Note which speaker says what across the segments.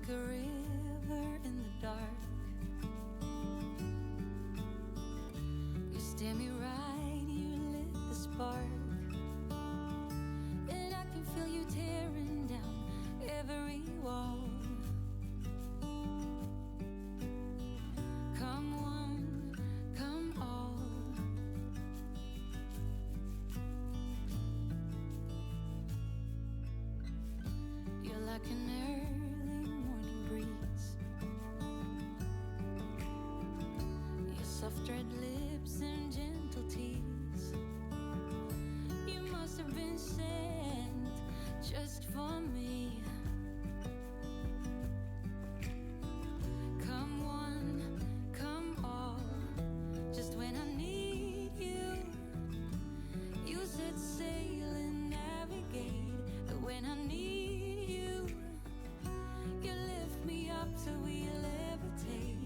Speaker 1: a river in the dark. You stare me right, you lit the spark, and I can feel you tearing down every wall. Come one, come all. You're like an early morning breeze. Your soft red lips and gentle tease. You must have been sent just for me. Come one, come all. Just when I need you, you set sail and navigate. But when I need you, you lift me up till we levitate.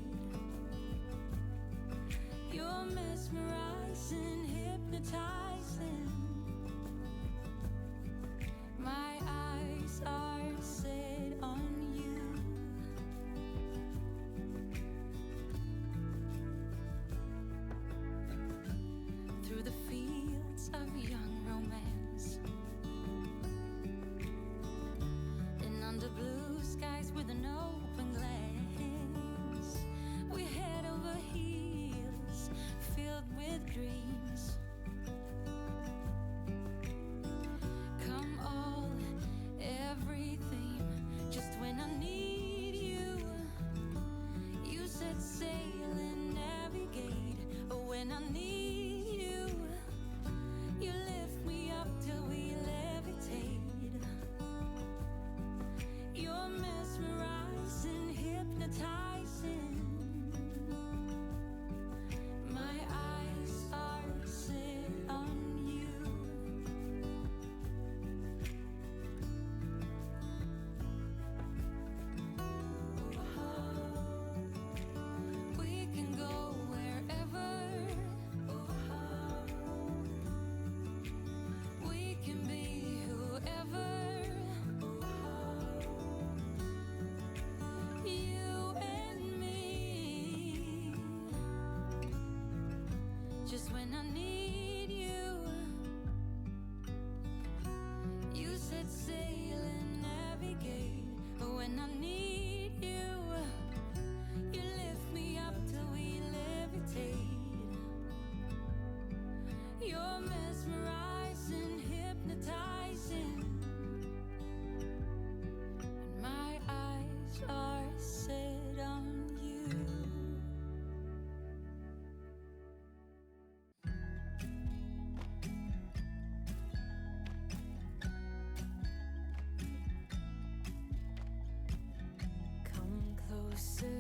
Speaker 1: You're mesmerizing, hypnotizing. My eyes are set on you. Through the fields of young romance, and under blue skies with an open glance, we head over heels, filled with dreams. Come all, everything. Just when I need you, you set sail and navigate. But when I need you, you lift me up till we levitate. You're mesmerizing, hypnotizing. My eyes are set on you. We can go wherever. We can be whoever. You and me. Just when I need you, you set sail and navigate. But when I need you, you lift me up till we levitate. You're mesmerizing, hypnotizing, and my eyes are set on you. Come closer